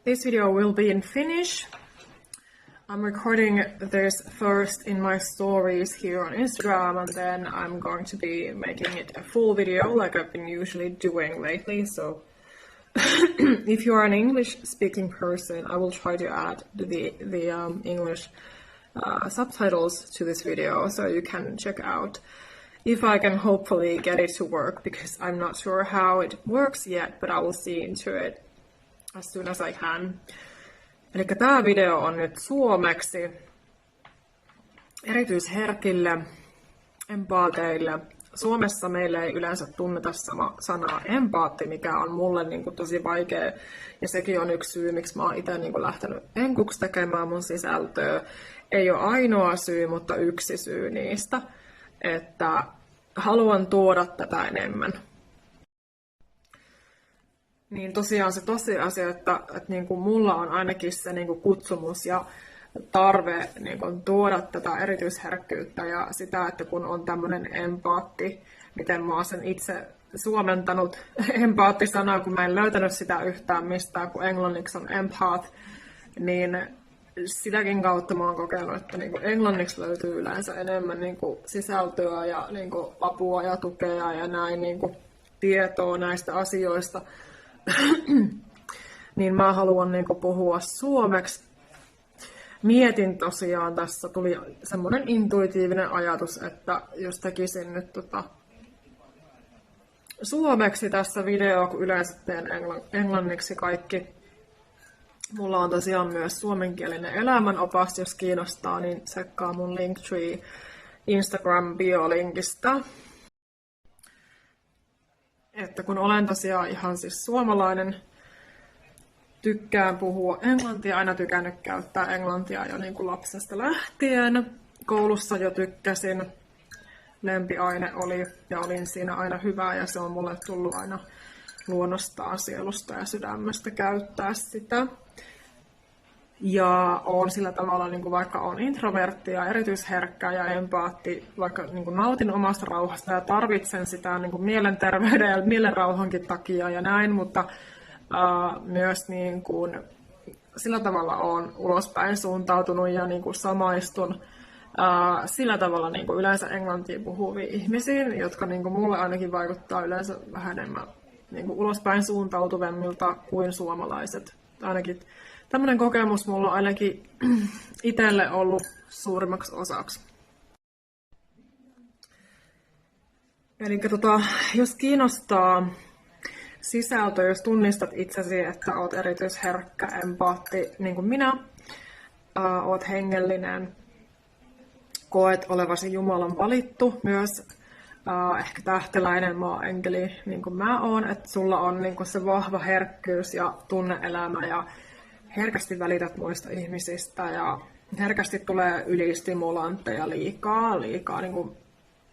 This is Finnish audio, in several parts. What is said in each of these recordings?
This video will be in Finnish. I'm recording this first in my stories here on Instagram, and then I'm going to be making it a full video like I've been usually doing lately. So if you are an English-speaking person, I will try to add the English subtitles to this video so you can check out if I can hopefully get it to work, because I'm not sure how it works yet, but I will see into it as soon as I can. Eli tämä video on nyt suomeksi erityisherkille, empaateille. Suomessa meillä ei yleensä tunneta sanaa empaatti, mikä on mulle tosi vaikea. Ja sekin on yksi syy, miksi mä oon itse lähtenyt enkuksi tekemään mun sisältöä. Ei ole ainoa syy, mutta yksi syy niistä, että haluan tuoda tätä enemmän. Niin tosiaan se tosiasia, että mulla on ainakin se kutsumus ja tarve tuoda tätä erityisherkkyyttä ja sitä, että kun on tämmöinen empaatti, miten mä oon sen itse suomentanut empaatti-sanaa, kun mä en löytänyt sitä yhtään mistään, kun englanniksi on empath, niin sitäkin kautta mä oon kokenut, että englanniksi löytyy yleensä enemmän sisältöä ja apua ja tukea ja näin tietoa näistä asioista. Niin mä haluan puhua suomeksi. Mietin tosiaan, tässä tuli semmoinen intuitiivinen ajatus, että jos tekisin nyt suomeksi tässä videoa, kun yleensä teen englanniksi kaikki. Mulla on tosiaan myös suomenkielinen elämänopas, jos kiinnostaa, niin tsekkaa mun Linktree Instagram-biolinkistä. Että kun olen tosiaan ihan siis suomalainen, tykkään puhua englantia, aina tykännyt käyttää englantia jo lapsesta lähtien. Koulussa jo tykkäsin, lempiaine oli ja olin siinä aina hyvä ja se on mulle tullut aina luonnostaan, sielusta ja sydämestä käyttää sitä. Ja olen sillä tavalla, vaikka olen introvertti ja erityisherkkä ja empaatti, vaikka nautin omasta rauhasta ja tarvitsen sitä mielenterveyden ja mielenrauhankin takia ja näin, mutta myös sillä tavalla olen ulospäin suuntautunut ja samaistun sillä tavalla yleensä englantia puhuviin ihmisiin, jotka mulle ainakin vaikuttaa yleensä vähän enemmän ulospäin suuntautuvemmilta kuin suomalaiset. Ainakin tämmöinen kokemus mulla on ainakin itselle ollut suurimmaksi osaksi. Eli jos kiinnostaa sisältö, jos tunnistat itsesi, että oot erityisherkkä, empaatti, niin kuin minä, oot hengellinen, koet olevasi Jumalan valittu, myös ehkä tähteläinen maa-enkeli, niin kuin mä oon, että sulla on se vahva herkkyys ja tunne-elämä ja herkästi välität muista ihmisistä ja herkästi tulee ylistimulantteja liikaa,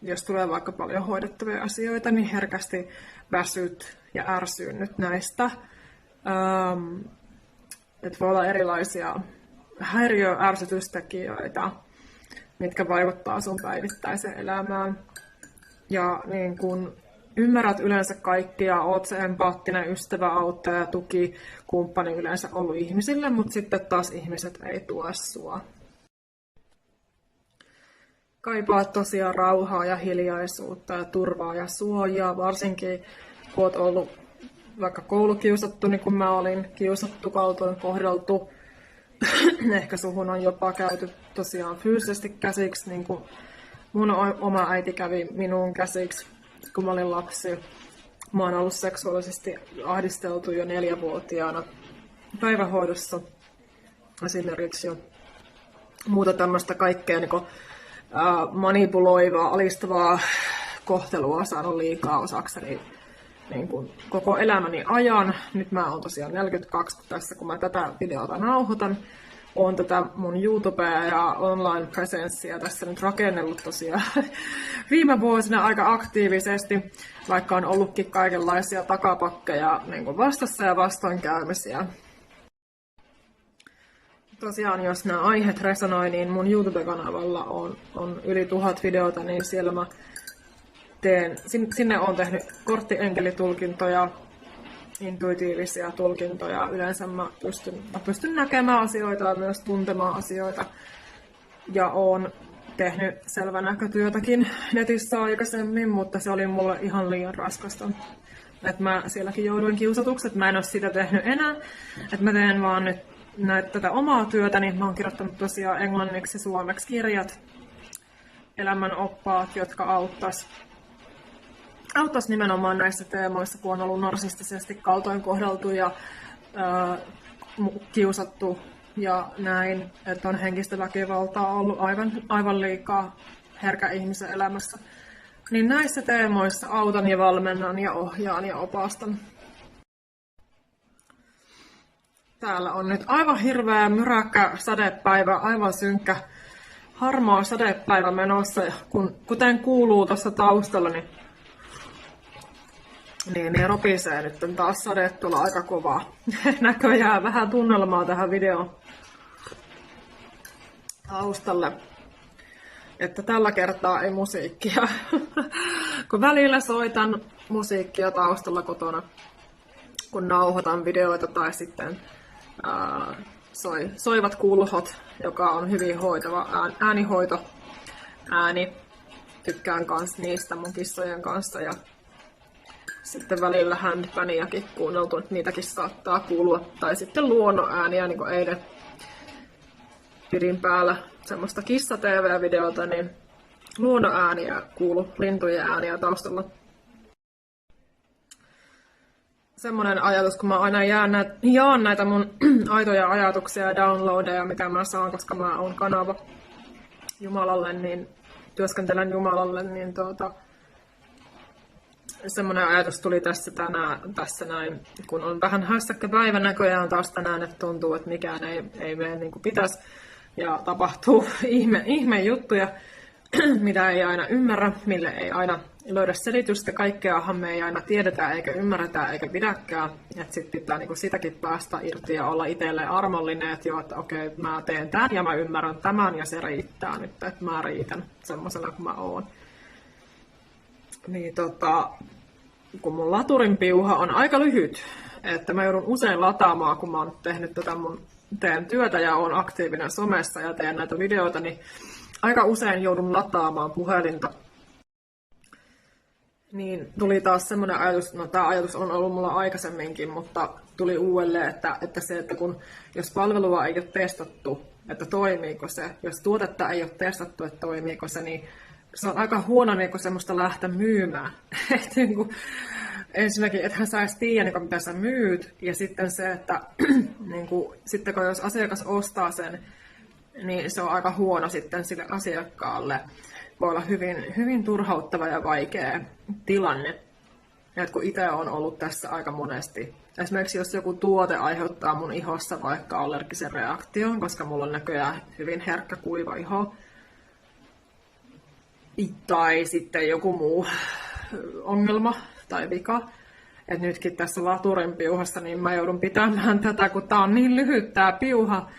jos tulee vaikka paljon hoidettavia asioita, niin herkästi väsyt ja ärsyynnyt näistä. Että voi olla erilaisia häiriö-ärsytystekijöitä, mitkä vaikuttaa sun päivittäiseen elämään. Ja ymmärrät yleensä kaikkia, oot se empaattinen ystävä, auttaja, tuki, kumppani yleensä ollut ihmisille, mutta sitten taas ihmiset ei tue sua. Kaipaat tosiaan rauhaa ja hiljaisuutta ja turvaa ja suojaa, varsinkin kun oot ollut vaikka koulukiusattu, niin kuin mä olin kiusattu, kaltoin kohdeltu. Ehkä suhun on jopa käyty tosiaan fyysisesti käsiksi, niin kuin mun oma äiti kävi minuun käsiksi, kun mä olin lapsi. Mä oon ollut seksuaalisesti ahdisteltu jo 4-vuotiaana päivähoidossa esimerkiksi jo muuta tämmöistä kaikkea manipuloivaa, alistavaa kohtelua saanut liikaa osakseni koko elämäni ajan. Nyt mä oon tosiaan 42 tässä, kun mä tätä videota nauhoitan. Oon tätä mun YouTubea ja online presenssiä tässä nyt rakennellut tosiaan viime vuosina aika aktiivisesti, vaikka on ollutkin kaikenlaisia takapakkeja vastassa ja vastoinkäymisiä. Tosiaan, jos nämä aiheet resonoi, niin mun YouTube-kanavalla on yli 1000 videota, niin siellä mä sinne olen tehnyt kortteenkelitulkintoja, intuitiivisia tulkintoja. Yleensä mä pystyn näkemään asioita ja myös tuntemaan asioita. Ja oon tehnyt selvänäkötyötäkin netissä aikaisemmin, mutta se oli mulle ihan liian raskasta. Että mä sielläkin jouduin kiusatuksi, että mä en ole sitä tehnyt enää. Että mä teen vaan nyt tätä omaa työtä, niin mä oon kirjoittanut tosiaan englanniksi suomeksi kirjat, elämänoppaat, jotka auttais nimenomaan näissä teemoissa, kun on ollut narsistisesti kaltoinkohdeltu ja kiusattu ja näin, että on henkistä väkivaltaa ollut aivan liikaa herkän ihmisen elämässä. Niin näissä teemoissa autan ja valmennan ja ohjaan ja opastan. Täällä on nyt aivan hirveä myräkkä sadepäivä, aivan synkkä harmaa sadepäivä menossa. Ja kuten kuuluu tuossa taustalla, niin ropisee nyt taas sade tulla aika kovaa. Näköjään vähän tunnelmaa tähän videon taustalle. Että tällä kertaa ei musiikkia. Kun välillä soitan musiikkia taustalla kotona, kun nauhoitan videoita tai sitten soivat kulhot, joka on hyvin hoitava ääni. Tykkään kans niistä mun kissojen kanssa ja sitten välillä handpaniakin kuunneltu, että niitäkin saattaa kuulua. Tai sitten luonnon ääniä, niin kuin eilen pidin päällä semmoista kissa-tv-videota, niin luonnon ääniä kuulu, lintujen ääniä taustalla. Semmoinen ajatus, kun mä aina jaan näitä mun aitoja ajatuksia ja downloadeja, mitä mä saan, koska mä oon kanava Jumalalle, niin työskentelen Jumalalle, niin semmoinen ajatus tuli tässä näin, kun on vähän hässäkkä päivä näköjään taas tänään, että tuntuu, että mikään ei mene niin kuin pitäisi. Ja tapahtuu ihme juttuja, mitä ei aina ymmärrä, mille ei aina löydä selitystä. Kaikkeahan me ei aina tiedetä, eikä ymmärretä, eikä pidäkään. Sitten pitää niin kuin sitäkin päästä irti ja olla itselleen armollinen, että okei, mä teen tämän ja mä ymmärrän tämän ja se riittää nyt, että mä riitän semmoisena kuin mä oon. Niin kun mun laturin piuha on aika lyhyt, että mä joudun usein lataamaan, kun mä oon tehnyt teen työtä ja oon aktiivinen somessa ja teen näitä videoita, niin aika usein joudun lataamaan puhelinta. Niin tuli taas semmoinen ajatus, no tämä ajatus on ollut mulla aikaisemminkin, mutta tuli uudelleen, että jos palvelua ei ole testattu, että toimiiko se, jos tuotetta ei ole testattu, että toimiiko se, niin se on aika huono niin semmoista lähteä myymään. Ensinnäkin, ethän sä edes tiedä, mitä sä myyt, ja sitten se, että sitten kun jos asiakas ostaa sen, niin se on aika huono sitten sille asiakkaalle. Voi olla hyvin, hyvin turhauttava ja vaikea tilanne. Ja kun itse on ollut tässä aika monesti. Esimerkiksi jos joku tuote aiheuttaa mun ihossa vaikka allergisen reaktion, koska mulla on näköjään hyvin herkkä kuiva iho, tai sitten joku muu ongelma tai vika. Et nytkin tässä laturin piuhassa, niin mä joudun pitämään tätä, kun tää on niin lyhyt tää piuha,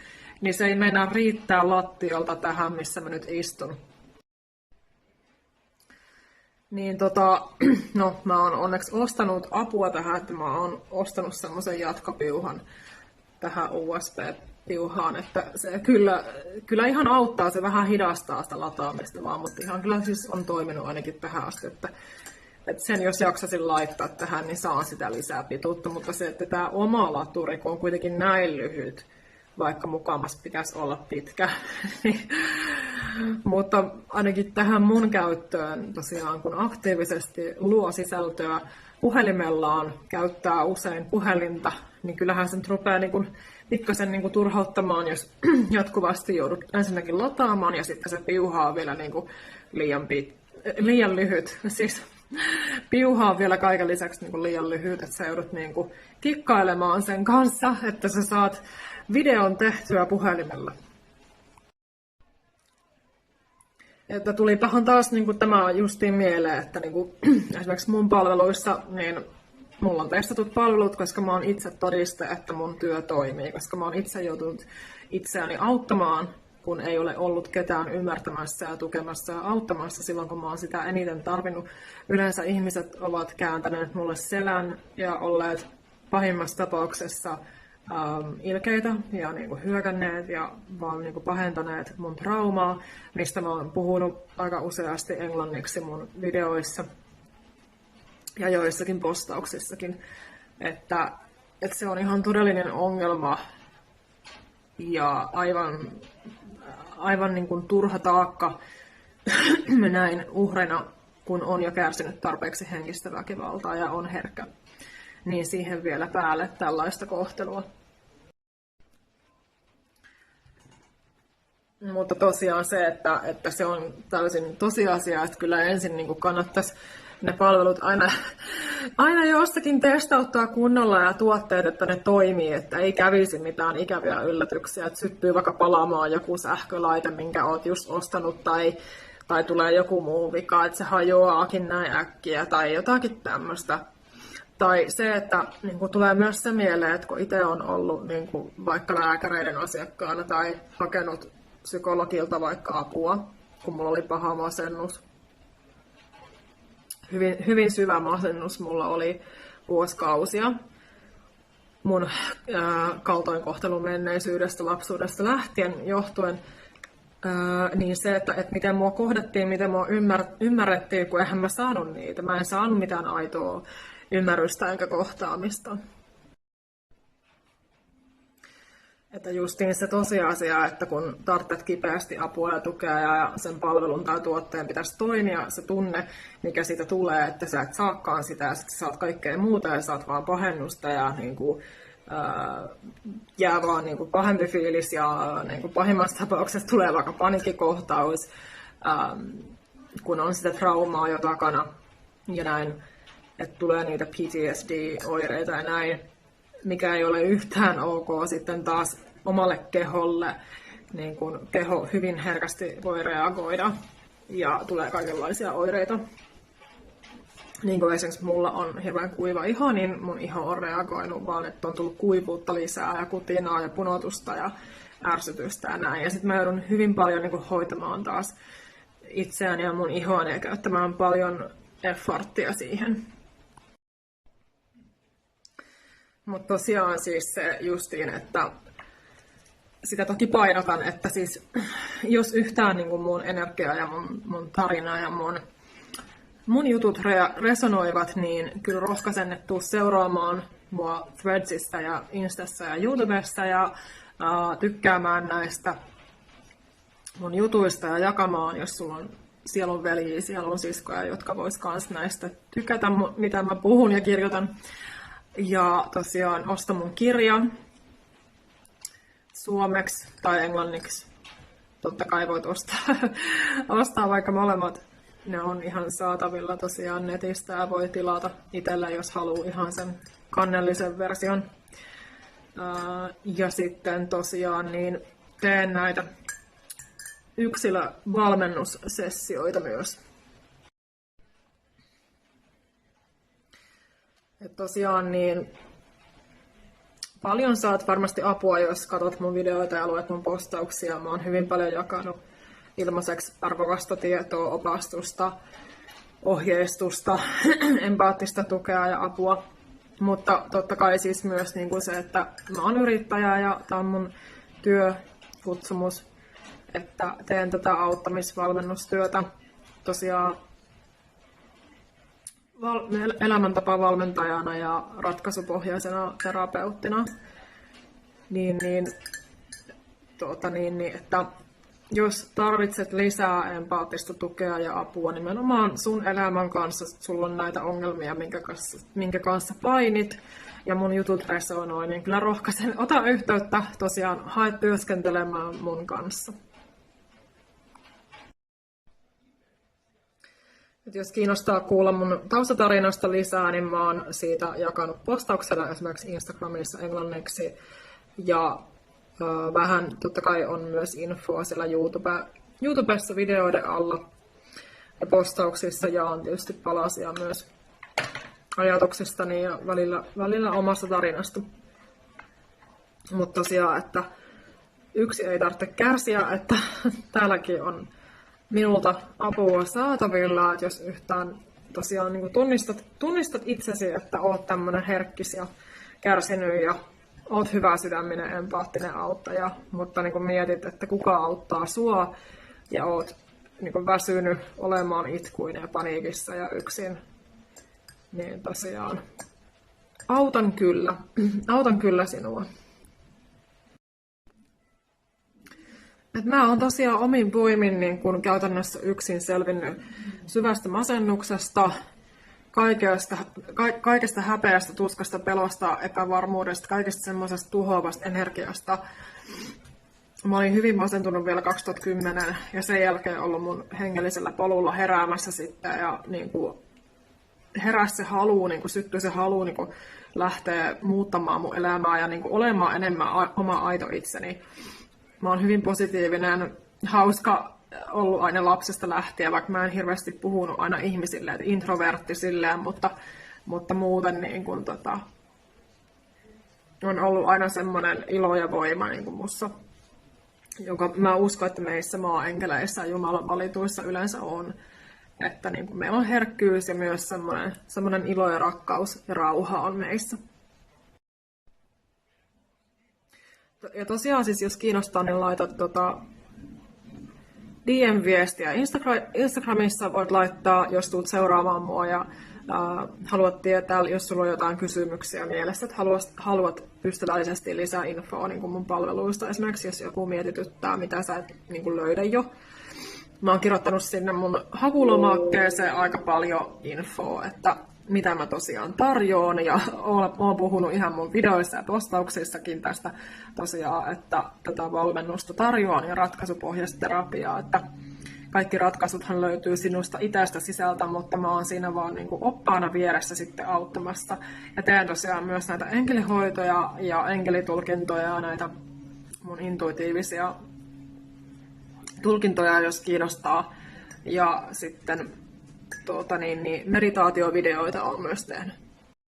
niin se ei meinaa riittää lattialta tähän, missä mä nyt istun. Niin no mä oon onneksi ostanut apua tähän, että mä oon ostanut semmoisen jatkopiuhan tähän USB-piuhaan, että se kyllä ihan auttaa, se vähän hidastaa sitä lataamista vaan, mutta ihan kyllä siis on toiminut ainakin tähän asti, että sen jos jaksasin laittaa tähän, niin saan sitä lisää pituutta, mutta se, että tämä oma laturi, kun on kuitenkin näin lyhyt, vaikka mukamas pitäisi olla pitkä, mutta ainakin tähän mun käyttöön tosiaan, kun aktiivisesti luo sisältöä puhelimellaan, käyttää usein puhelinta, niin kyllähän sen rupeaa pikkasen turhauttamaan, jos jatkuvasti joudut ensinnäkin lataamaan ja sitten se piuha on vielä liian lyhyt. Siis piuha on vielä kaiken lisäksi liian lyhyt, että sä joudut kikkailemaan sen kanssa, että sä saat videon tehtyä puhelimella. Että tulipahan taas tämä justiin mieleen, että esimerkiksi mun palveluissa, niin mulla on testatut palvelut, koska mä oon itse todiste, että mun työ toimii, koska mä oon itse joutunut itseäni auttamaan, kun ei ole ollut ketään ymmärtämässä ja tukemassa ja auttamassa silloin, kun mä oon sitä eniten tarvinnut. Yleensä ihmiset ovat kääntäneet mulle selän ja olleet pahimmassa tapauksessa ilkeitä ja niin kuin hyökänneet ja vaan niin kuin pahentaneet mun traumaa, mistä mä oon puhunut aika useasti englanniksi mun videoissa ja joissakin postauksissakin, että se on ihan todellinen ongelma ja aivan niin kuin turha taakka näin uhreina, kun on jo kärsinyt tarpeeksi henkistä väkivaltaa ja on herkkä, niin siihen vielä päälle tällaista kohtelua. Mutta tosiaan se, että se on täysin tosiasia, että kyllä ensin niin kuin kannattaisi ne palvelut aina jostakin testauttaa kunnolla ja tuotteet, että ne toimii, että ei kävisi mitään ikäviä yllätyksiä, että syttyy vaikka palaamaan joku sähkölaite, minkä olet just ostanut, tai tulee joku muu vika, että se hajoaakin näin äkkiä, tai jotakin tämmöistä. Tai se, että niin kuin tulee myös se mieleen, että kun itse on ollut niin kuin vaikka lääkäreiden asiakkaana tai hakenut psykologilta vaikka apua, kun mulla oli paha masennus. Hyvin syvä masennus mulla oli vuosikausia mun kaltoinkohtelun menneisyydestä, lapsuudesta lähtien johtuen. Niin se, että miten mua kohdattiin, miten mua ymmärrettiin, kun eihän mä saanut niitä. Mä en saanut mitään aitoa ymmärrystä enkä kohtaamista. Että justiin se tosiasia, että kun tarvitset kipeästi apua ja tukea ja sen palvelun tai tuotteen pitäisi toimia, se tunne, mikä siitä tulee, että sä et saakaan sitä ja sitten saat kaikkea muuta ja saat vaan pahennusta ja niin kuin, jää vaan niin kuin pahempi fiilis ja niin kuin pahimmassa tapauksessa tulee vaikka paniikkikohtaus, kun on sitä traumaa jo takana ja näin, että tulee niitä PTSD-oireita ja näin, mikä ei ole yhtään ok sitten taas omalle keholle, niin kun keho hyvin herkästi voi reagoida ja tulee kaikenlaisia oireita. Niin kuin esimerkiksi mulla on hirveän kuiva iho, niin mun iho on reagoinut vaan, että on tullut kuivuutta lisää ja kutinaa ja punotusta ja ärsytystä ja näin. Ja sitten mä joudun hyvin paljon niin kuin hoitamaan taas itseäni ja mun ihoani ja käyttämään paljon efforttia siihen. Mutta tosiaan siis se justiin, että sitä toki painotan, että siis jos yhtään niin kuin mun energia ja mun tarina ja mun jutut resonoivat, niin kyllä rohkaisen, että tuu seuraamaan mua Threadsissa ja Instassa ja YouTubessa ja tykkäämään näistä mun jutuista ja jakamaan, jos sulla on sielunveljiä, sielunsiskoja, jotka vois kans näistä tykätä, mitä mä puhun ja kirjoitan. Ja tosiaan osta mun kirja suomeksi tai englanniksi. Totta kai voit ostaa vaikka molemmat. Ne on ihan saatavilla tosiaan netistä ja voi tilata itselle, jos haluaa ihan sen kannellisen version. Ja sitten tosiaan niin teen näitä yksilövalmennussessioita myös. Et tosiaan niin paljon saat varmasti apua, jos katsot mun videoita ja luet mun postauksia. Mä oon hyvin paljon jakanut ilmaiseksi arvokasta tietoa, opastusta, ohjeistusta, empaattista tukea ja apua. Mutta totta kai siis myös niin kuin se, että mä oon yrittäjä ja tää on mun työkutsumus, että teen tätä auttamisvalmennustyötä tosiaan elämäntapavalmentajana ja ratkaisupohjaisena terapeuttina, että jos tarvitset lisää empaattista tukea ja apua nimenomaan sun elämän kanssa, sulla on näitä ongelmia, minkä kanssa painit ja mun jutut resonoi, niin kyllä rohkaisen, ota yhteyttä, tosiaan hae työskentelemään mun kanssa. Jos kiinnostaa kuulla mun taustatarinasta lisää, niin mä oon siitä jakanut postauksella esimerkiksi Instagramissa englanniksi. Ja vähän totta kai on myös infoa siellä YouTubessa videoiden alla. Ja postauksissa jaan tietysti palasia myös ajatuksistani ja välillä omasta tarinasta. Mutta tosiaan, että yksi ei tarvitse kärsiä, että täälläkin on minulta apua saatavilla, että jos yhtään tosiaan niin tunnistat itsesi, että oot tämmöinen herkkis ja kärsinyt ja oot hyvä sydäminen, empaattinen auttaja, mutta niin kun mietit, että kuka auttaa sua ja oot niin kun väsynyt olemaan itkuinen ja paniikissa ja yksin, niin tosiaan autan kyllä sinua. Mä oon tosiaan omin voimin niin kun käytännössä yksin selvinnyt syvästä masennuksesta, kaikesta häpeästä, tuskasta, pelosta, epävarmuudesta, kaikesta semmoisesta tuhoavasta energiasta. Mä olin hyvin masentunut vielä 2010 ja sen jälkeen ollut mun hengellisellä polulla heräämässä sitten ja niin kuin heräsi se halu, niin kuin syttyi se halu niin kuin lähteä muuttamaan mun elämää ja niin kuin olemaan enemmän oma aito itseni. Mä oon hyvin positiivinen, hauska ollut aina lapsesta lähtien, vaikka mä en hirveästi puhunut aina ihmisille, että introvertti silleen, mutta muuten niin kuin, on ollut aina semmoinen ilo ja voima niin kuin mussa, joka mä uskon, että meissä maa-enkeleissä ja Jumalan valituissa yleensä on, että niin kuin meillä on herkkyys ja myös semmoinen ilo ja rakkaus ja rauha on meissä. Ja tosiaan siis jos kiinnostaa, niin laitat DM-viestiä Instagramissa, voit laittaa, jos tulet seuraamaan mua ja haluat tietää, jos sulla on jotain kysymyksiä mielessä, että haluat ystävällisesti lisää infoa niin kuin mun palveluista. Esimerkiksi jos joku mietityttää, mitä sä et niin kuin löydä jo. Mä oon kirjoittanut sinne mun hakulomakkeeseen aika paljon infoa, että mitä mä tosiaan tarjoan, ja olen puhunut ihan mun videoissa ja postauksissakin tästä tosiaan, että tätä valmennusta tarjoan ja ratkaisupohjaista terapiaa, että kaikki ratkaisuthan löytyy sinusta itsestä sisältä, mutta mä oon siinä vaan niin kuin oppaana vieressä sitten auttamassa. Ja teen tosiaan myös näitä enkelihoitoja ja enkelitulkintoja ja näitä mun intuitiivisia tulkintoja, jos kiinnostaa. Ja sitten meditaatiovideoita on myös tehnyt.